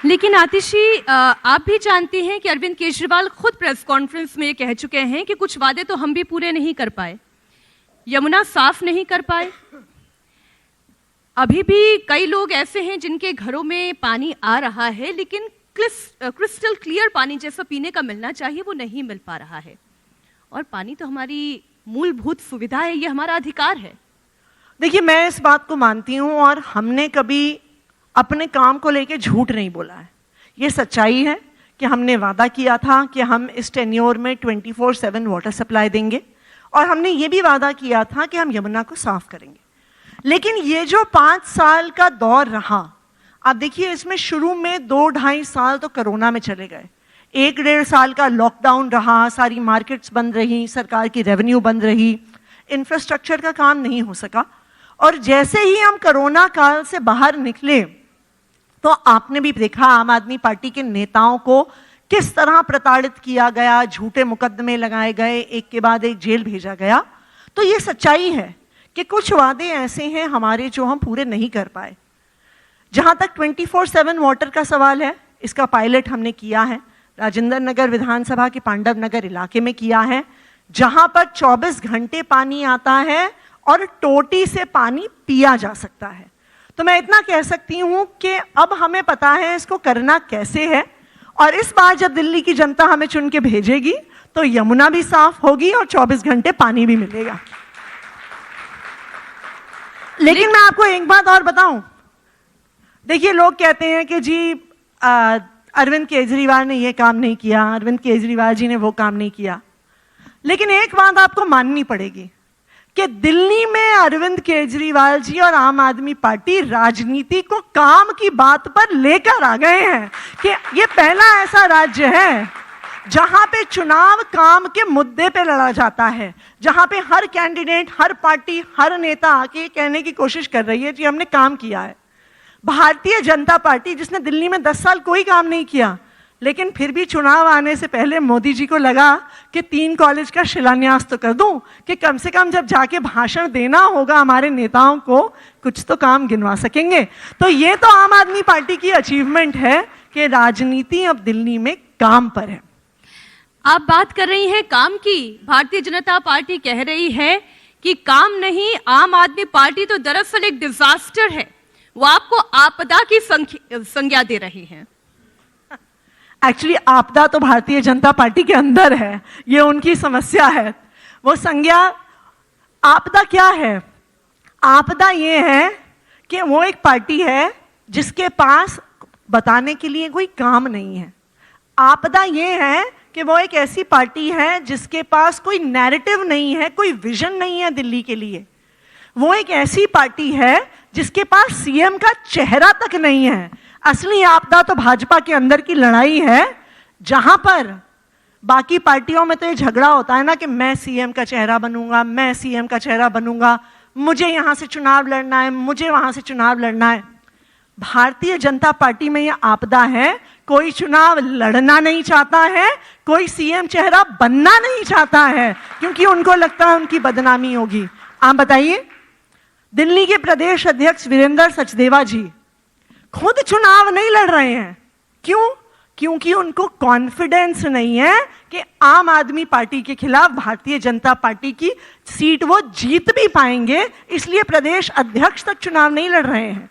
लेकिन आतिशी, आप भी जानती हैं कि अरविंद केजरीवाल खुद प्रेस कॉन्फ्रेंस में कह चुके हैं कि कुछ वादे तो हम भी पूरे नहीं कर पाए। यमुना साफ नहीं कर पाए। अभी भी कई लोग ऐसे हैं जिनके घरों में पानी आ रहा है, लेकिन क्रिस्टल क्लियर पानी जैसा पीने का मिलना चाहिए वो नहीं मिल पा रहा है। और पानी तो हमारी मूलभूत सुविधा है, ये हमारा अधिकार है। देखिए, मैं इस बात को मानती हूँ और हमने कभी अपने काम को लेके झूठ नहीं बोला है। ये सच्चाई है कि हमने वादा किया था कि हम इस टेन्योर में 24/7 वाटर सप्लाई देंगे और हमने ये भी वादा किया था कि हम यमुना को साफ करेंगे। लेकिन ये जो 5 साल का दौर रहा, आप देखिए, इसमें शुरू में 2-2.5 साल तो कोरोना में चले गए, 1-1.5 साल का लॉकडाउन रहा, सारी मार्केट्स बंद रही, सरकार की रेवेन्यू बंद रही, इंफ्रास्ट्रक्चर का काम नहीं हो सका। और जैसे ही हम कोरोना काल से बाहर निकले तो आपने भी देखा आम आदमी पार्टी के नेताओं को किस तरह प्रताड़ित किया गया, झूठे मुकदमे लगाए गए, एक के बाद एक जेल भेजा गया। तो ये सच्चाई है कि कुछ वादे ऐसे हैं हमारे जो हम पूरे नहीं कर पाए। जहां तक 24/7 वाटर का सवाल है, इसका पायलट हमने किया है, राजेंद्र नगर विधानसभा के पांडव नगर इलाके में किया है, जहां पर 24 घंटे पानी आता है और टोटी से पानी पिया जा सकता है। तो मैं इतना कह सकती हूं कि अब हमें पता है इसको करना कैसे है, और इस बार जब दिल्ली की जनता हमें चुन के भेजेगी तो यमुना भी साफ होगी और 24 घंटे पानी भी मिलेगा। लेकिन मैं आपको एक बात और बताऊं, देखिए, लोग कहते हैं कि जी अरविंद केजरीवाल ने ये काम नहीं किया, अरविंद केजरीवाल जी ने वो काम नहीं किया। लेकिन एक बात आपको माननी पड़ेगी कि दिल्ली में अरविंद केजरीवाल जी और आम आदमी पार्टी राजनीति को काम की बात पर लेकर आ गए हैं कि ये पहला ऐसा राज्य है जहां पे चुनाव काम के मुद्दे पे लड़ा जाता है, जहां पे हर कैंडिडेट, हर पार्टी, हर नेता आके कहने की कोशिश कर रही है कि हमने काम किया है। भारतीय जनता पार्टी, जिसने दिल्ली में 10 साल कोई काम नहीं किया, लेकिन फिर भी चुनाव आने से पहले मोदी जी को लगा कि 3 कॉलेज का शिलान्यास तो कर दूं, कि कम से कम जब जाके भाषण देना होगा हमारे नेताओं को, कुछ तो काम गिनवा सकेंगे। तो ये तो आम आदमी पार्टी की अचीवमेंट है कि राजनीति अब दिल्ली में काम पर है। आप बात कर रही हैं काम की। भारतीय जनता पार्टी कह रही है कि काम नहीं, आम आदमी पार्टी तो दरअसल एक डिजास्टर है, वो आपको आपदा की संज्ञा दे रही है। एक्चुअली आपदा तो भारतीय जनता पार्टी के अंदर है, ये उनकी समस्या है। वो संज्ञा, आपदा क्या है? आपदा ये है कि वो एक पार्टी है जिसके पास बताने के लिए कोई काम नहीं है। आपदा ये है कि वो एक ऐसी पार्टी है जिसके पास कोई नैरेटिव नहीं है, कोई विजन नहीं है दिल्ली के लिए। वो एक ऐसी पार्टी है जिसके पास सीएम का चेहरा तक नहीं है। असली आपदा तो भाजपा के अंदर की लड़ाई है, जहां पर बाकी पार्टियों में तो ये झगड़ा होता है ना कि मैं सीएम का चेहरा बनूंगा, मैं सीएम का चेहरा बनूंगा, मुझे यहां से चुनाव लड़ना है, मुझे वहां से चुनाव लड़ना है। भारतीय जनता पार्टी में ये आपदा है, कोई चुनाव लड़ना नहीं चाहता है, कोई सीएम चेहरा बनना नहीं चाहता है, क्योंकि उनको लगता है उनकी बदनामी होगी। आप बताइए, दिल्ली के प्रदेश अध्यक्ष वीरेंद्र सचदेवा जी खुद चुनाव नहीं लड़ रहे हैं। क्यों? क्योंकि उनको कॉन्फिडेंस नहीं है कि आम आदमी पार्टी के खिलाफ भारतीय जनता पार्टी की सीट वो जीत भी पाएंगे, इसलिए प्रदेश अध्यक्ष तक चुनाव नहीं लड़ रहे हैं।